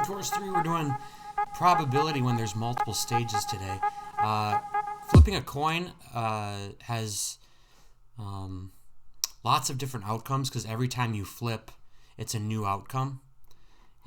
Course 3, we're doing probability when there's multiple stages today. Flipping a coin has lots of different outcomes because every time you flip, it's a new outcome.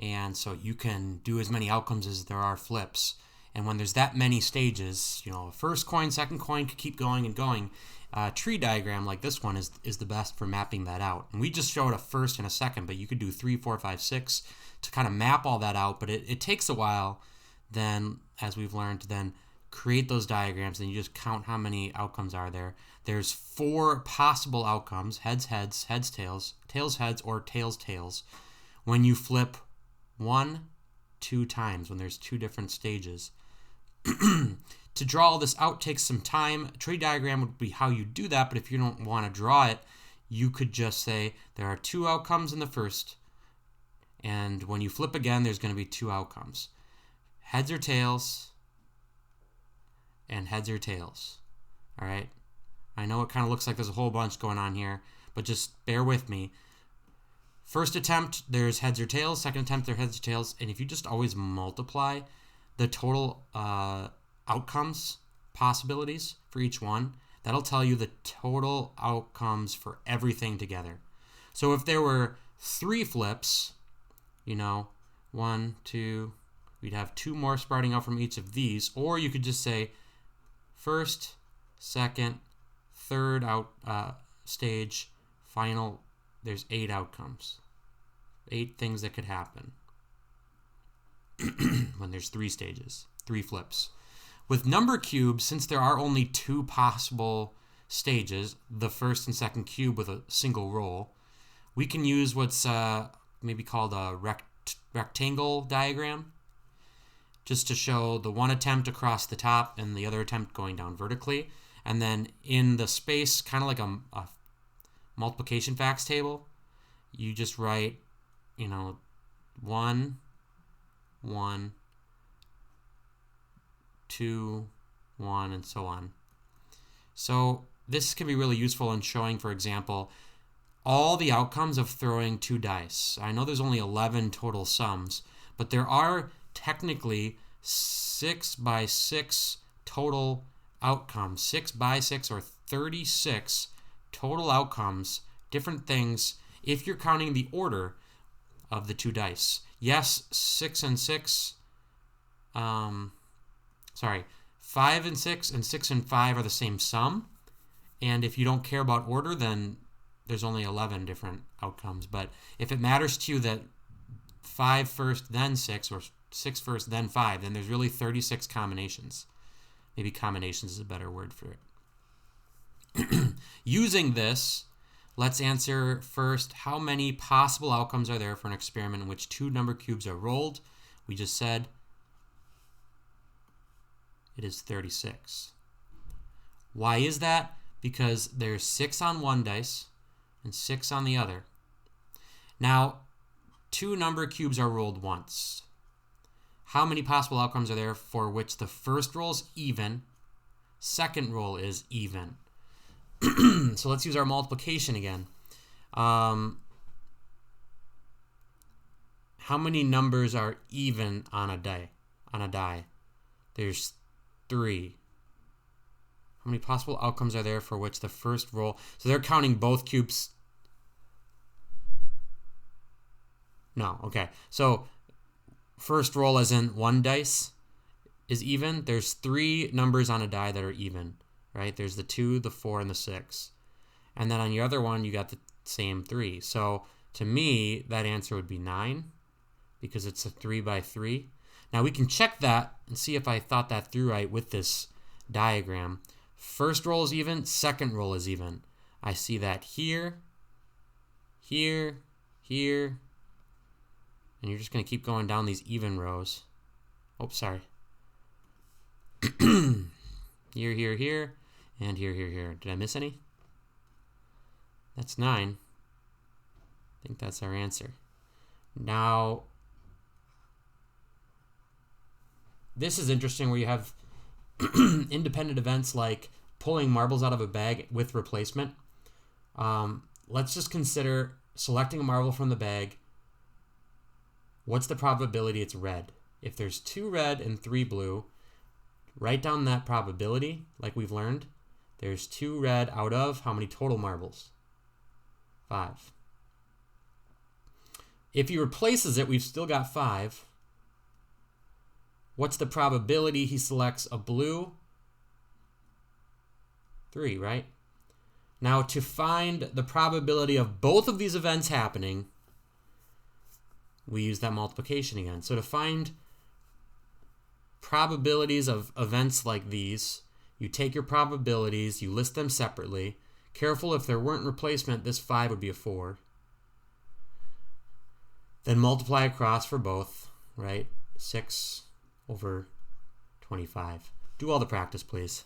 And so you can do as many outcomes as there are flips. And when there's that many stages, first coin, second coin could keep going and going. A tree diagram like this one is the best for mapping that out. And we just showed a first and a second, but you could do 3, 4, 5, 6 to kind of map all that out. But it takes a while then, as we've learned, to then create those diagrams. And you just count how many outcomes are there. There's 4 possible outcomes: heads, heads, heads, tails, tails, heads, or tails, tails. When you flip 1, 2 times, when there's 2 different stages. To draw all this out takes some time. A tree diagram would be how you do that, but if you don't want to draw it, you could just say there are 2 outcomes in the first, and when you flip again, there's going to be 2 outcomes. Heads or tails, and heads or tails. All right? I know it kind of looks like there's a whole bunch going on here, but just bear with me. First attempt, there's heads or tails. Second attempt, there's heads or tails. And if you just always multiply the total outcomes, possibilities for each one, that'll tell you the total outcomes for everything together. So if there were 3 flips, 1, 2, we'd have 2 more sprouting out from each of these. Or you could just say first, second, third stage, final. There's 8 outcomes, 8 things that could happen when there's 3 stages, 3 flips. With number cubes, since there are only 2 possible stages, the first and second cube with a single roll, we can use what's maybe called a rectangle diagram, just to show the one attempt across the top and the other attempt going down vertically. And then in the space, kind of like a multiplication facts table, you just write, 1, 1, 2, 1, and so on. So this can be really useful in showing, for example, all the outcomes of throwing 2 dice. I know there's only 11 total sums, but there are technically 6 by 6 total outcomes, 6 by 6 or 36 total outcomes, different things, if you're counting the order of the 2 dice. Yes, 6 and 6, 5 and 6 and 6 and 5 are the same sum. And if you don't care about order, then there's only 11 different outcomes. But if it matters to you that 5 first, then 6, or 6 first, then 5, then there's really 36 combinations. Maybe combinations is a better word for it. Using this, let's answer first, how many possible outcomes are there for an experiment in which 2 number cubes are rolled? We just said it is 36. Why is that? Because there's 6 on one dice and 6 on the other. Now, 2 number cubes are rolled once. How many possible outcomes are there for which the first roll is even, second roll is even? So let's use our multiplication again. How many numbers are even on a die? There's 3. How many possible outcomes are there for which the first roll... So they're counting both cubes. No, okay. So first roll as in 1 dice is even. There's 3 numbers on a die that are even, right? There's the 2, the 4, and the 6. And then on your other one, you got the same 3. So to me, that answer would be 9 because it's a 3 by 3. Now we can check that and see if I thought that through right with this diagram. First roll is even, second roll is even. I see that here, here, here, and you're just going to keep going down these even rows. Oh, sorry. Here, here, here, and here, here, here. Did I miss any? That's 9. I think that's our answer. Now, this is interesting where you have independent events like pulling marbles out of a bag with replacement. Let's just consider selecting a marble from the bag, what's the probability it's red? If there's 2 red and 3 blue, write down that probability like we've learned. There's 2 red out of how many total marbles? 5. If he replaces it, we've still got 5. What's the probability he selects a blue? 3, right? Now, to find the probability of both of these events happening, we use that multiplication again. So to find probabilities of events like these, you take your probabilities, you list them separately. Careful, if there weren't replacement, this 5 would be a 4. Then multiply across for both, right? 6 over 25. Do all the practice, please.